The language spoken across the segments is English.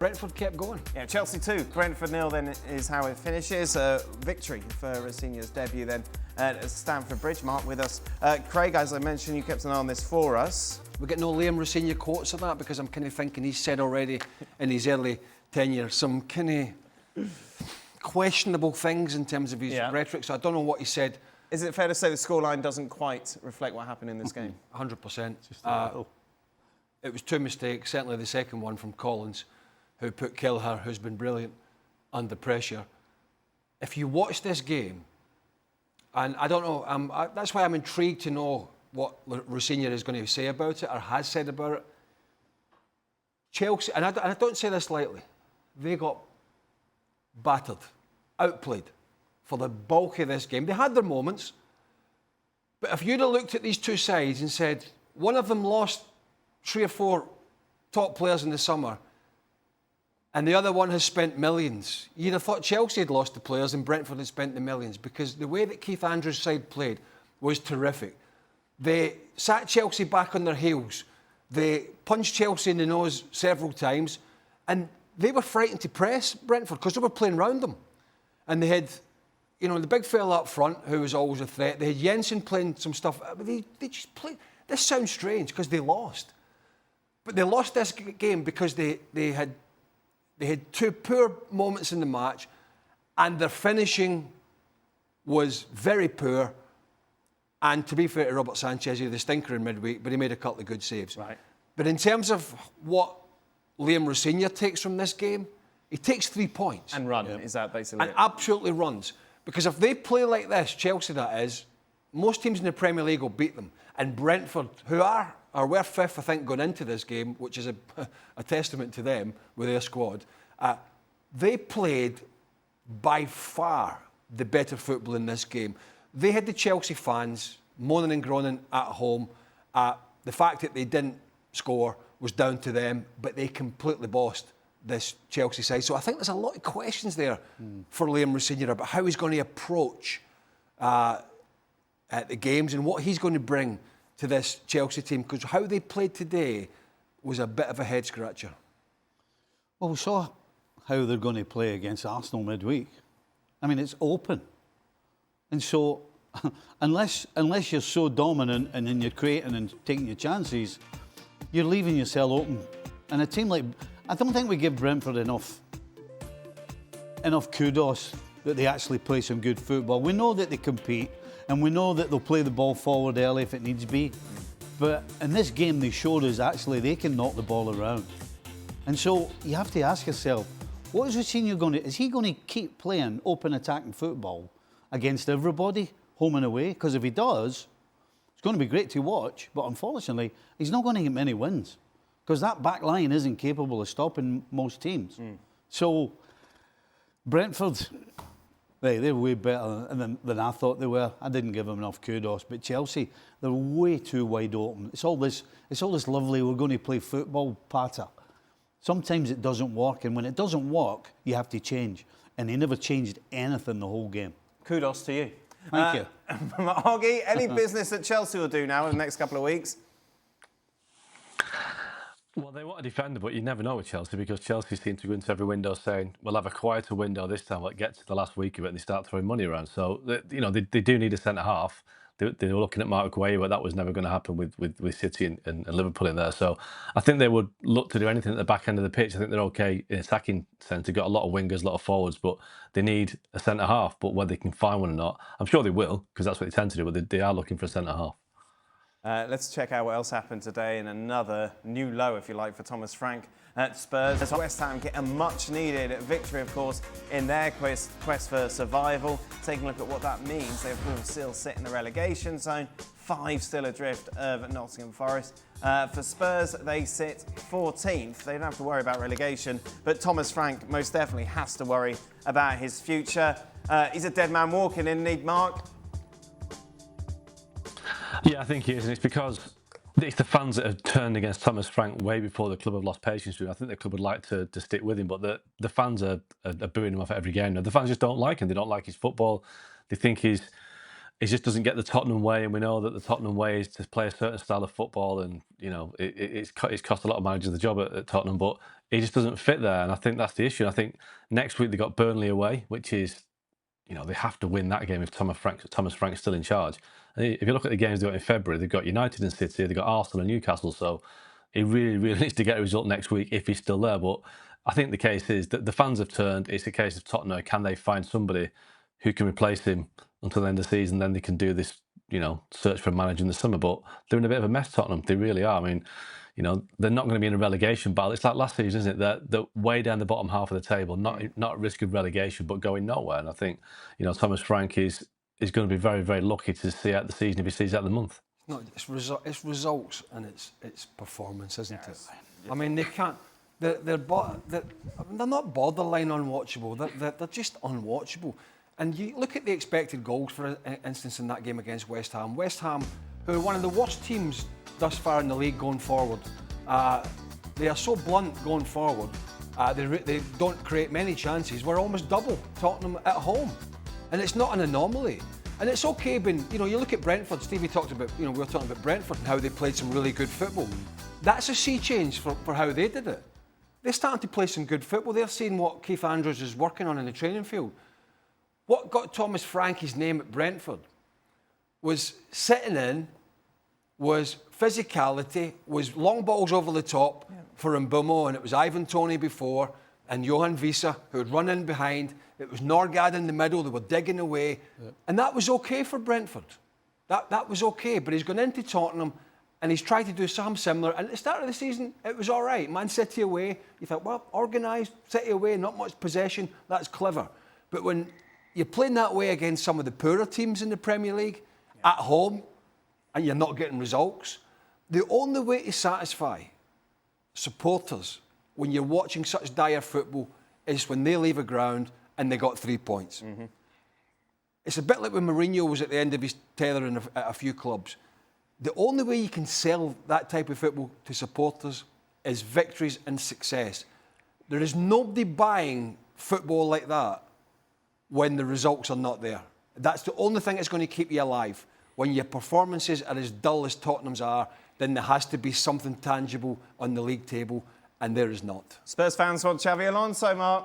Brentford kept going. Yeah, Chelsea 2, Brentford 0 then is how it finishes. Victory for Rosenior's debut then at Stamford Bridge. Mark with us. Craig, as I mentioned, you kept an eye on this for us. We get no Liam Rosenior quotes of that because I'm kind of thinking he's said already in his early tenure some kind of questionable things in terms of his rhetoric, so I don't know what he said. Is it fair to say the scoreline doesn't quite reflect what happened in this game? 100%. It was two mistakes, certainly the second one from Collins, who put Kelleher, who's been brilliant, under pressure. If you watch this game, and I don't know, that's why I'm intrigued to know what Rosenior is going to say about it, or has said about it. Chelsea, and I don't say this lightly, they got battered, outplayed for the bulk of this game. They had their moments, but if you'd have looked at these two sides and said, one of them lost 3 or 4 top players in the summer, and the other one has spent millions, you'd have thought Chelsea had lost the players and Brentford had spent the millions, because the way that Keith Andrews' side played was terrific. They sat Chelsea back on their heels. They punched Chelsea in the nose several times, and they were frightened to press Brentford because they were playing round them. And they had, you know, the big fella up front who was always a threat. They had Jensen playing some stuff. They just played. This sounds strange because they lost. But they lost this game because they had 2 poor moments in the match, and their finishing was very poor. And to be fair to Robert Sanchez, he had the stinker in midweek, but he made a couple of good saves. Right. But in terms of what Liam Rosenior takes from this game, he takes 3 points. And run, is that basically and absolutely runs. Because if they play like this, Chelsea that is, most teams in the Premier League will beat them. And Brentford, who were 5th, I think, going into this game, which is a testament to them with their squad, they played by far the better football in this game. They had the Chelsea fans moaning and groaning at home. The fact that they didn't score was down to them, but they completely bossed this Chelsea side. So I think there's a lot of questions there for Liam Rosenior about how he's going to approach at the games and what he's going to bring to this Chelsea team, because how they played today was a bit of a head-scratcher. Well, we saw how they're going to play against Arsenal midweek. I mean, it's open. And so, unless you're so dominant and then you're creating and taking your chances, you're leaving yourself open. And a team like... I don't think we give Brentford enough kudos that they actually play some good football. We know that they compete, and we know that they'll play the ball forward early if it needs be. But in this game, they showed us actually they can knock the ball around. And so you have to ask yourself, what is Rosenior going to... Is he going to keep playing open attacking football against everybody, home and away? Because if he does, it's going to be great to watch, but unfortunately, he's not going to get many wins, because that back line isn't capable of stopping most teams. So, Brentford, they're way better than I thought they were. I didn't give them enough kudos, but Chelsea, they're way too wide open. It's all this lovely, we're going to play football patter. Sometimes it doesn't work, and when it doesn't work, you have to change. And they never changed anything the whole game. Kudos to you. Thank you. Oggy, any business that Chelsea will do now in the next couple of weeks? Well, they want a defender, but you never know with Chelsea, because Chelsea seem to go into every window saying, we'll have a quieter window this time. We'll get to the last week of it and they start throwing money around. So, they do need a centre-half. They were looking at Mark Ogden, but that was never going to happen with City and Liverpool in there. So I think they would look to do anything at the back end of the pitch. I think they're okay in attacking sense. They've got a lot of wingers, a lot of forwards, but they need a centre-half. But whether they can find one or not, I'm sure they will, because that's what they tend to do, but they are looking for a centre-half. Let's check out what else happened today in another new low, if you like, for Thomas Frank at Spurs. As West Ham get a much-needed victory, of course, in their quest for survival. Taking a look at what that means, they, of course, still sit in the relegation zone, 5 still adrift of Nottingham Forest. For Spurs, they sit 14th. They don't have to worry about relegation, but Thomas Frank most definitely has to worry about his future. He's a dead man walking, isn't he, Mark? Yeah, I think he is, and it's because it's the fans that have turned against Thomas Frank way before the club have lost patience with him. I think the club would like to stick with him, but the fans are booing him off at every game now. The fans just don't like him. They don't like his football. They think he's he just doesn't get the Tottenham way, and we know that the Tottenham way is to play a certain style of football, and it's cost a lot of managers the job at Tottenham, but he just doesn't fit there, and I think that's the issue. And I think next week they got Burnley away, which is, they have to win that game if Thomas Frank's still in charge. And if you look at the games they got in February, they've got United and City, they've got Arsenal and Newcastle, so he really, really needs to get a result next week if he's still there. But I think the case is that the fans have turned. It's a case of Tottenham. Can they find somebody who can replace him until the end of the season? Then they can do this, search for a manager in the summer. But they're in a bit of a mess, Tottenham. They really are. I mean, they're not going to be in a relegation battle. It's like last season, isn't it? They're way down the bottom half of the table, not at risk of relegation, but going nowhere. And I think, Thomas Frank is going to be very, very lucky to see out the season if he sees out the month. No, it's results and it's performance, isn't it? I mean, they can't. They're not borderline unwatchable. They're just unwatchable. And you look at the expected goals, for instance, in that game against West Ham. West Ham, who are one of the worst teams thus far in the league going forward, they are so blunt going forward. They don't create many chances. We're almost double Tottenham at home, and it's not an anomaly. And it's okay when, you look at Brentford. Stevie talked about, we were talking about Brentford and how they played some really good football. That's a sea change for how they did it. They're starting to play some good football. They're seeing what Keith Andrews is working on in the training field. What got Thomas Frank his name at Brentford was sitting in, was physicality, was long balls over the top for Mbumo, and it was Ivan Toney before, and Johan Visa, who would run in behind. It was Norgard in the middle, they were digging away. Yep. And that was okay for Brentford. That was okay, but he's gone into Tottenham and he's tried to do something similar. And at the start of the season, it was all right. Man City away, you thought, well, organised, City away, not much possession, that's clever. But when you're playing that way against some of the poorer teams in the Premier League, at home, and you're not getting results, the only way to satisfy supporters when you're watching such dire football is when they leave a ground and they got 3 points. Mm-hmm. It's a bit like when Mourinho was at the end of his tether at a few clubs. The only way you can sell that type of football to supporters is victories and success. There is nobody buying football like that when the results are not there. That's the only thing that's going to keep you alive. When your performances are as dull as Tottenham's are, then there has to be something tangible on the league table, and there is not. Spurs fans want Xavi Alonso, Mark.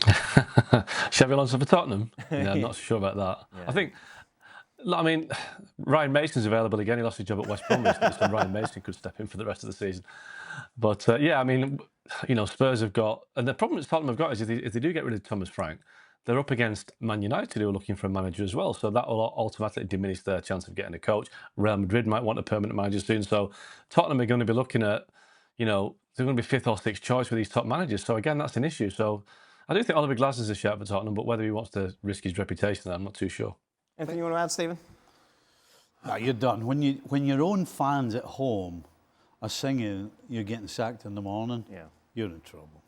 Xavi Alonso for Tottenham? Yeah, I'm not so sure about that. Yeah. I mean, Ryan Mason's available again. He lost his job at West Bromwich, so Ryan Mason could step in for the rest of the season. But Spurs have got, and the problem that Tottenham have got is if they do get rid of Thomas Frank, they're up against Man United, who are looking for a manager as well. So that will automatically diminish their chance of getting a coach. Real Madrid might want a permanent manager soon. So Tottenham are going to be looking at, they're going to be fifth or sixth choice with these top managers. So again, that's an issue. So I do think Oliver Glasner's a shout for Tottenham, but whether he wants to risk his reputation, I'm not too sure. Anything you want to add, Stephen? No, you're done. When your own fans at home are singing, you're getting sacked in the morning, you're in trouble.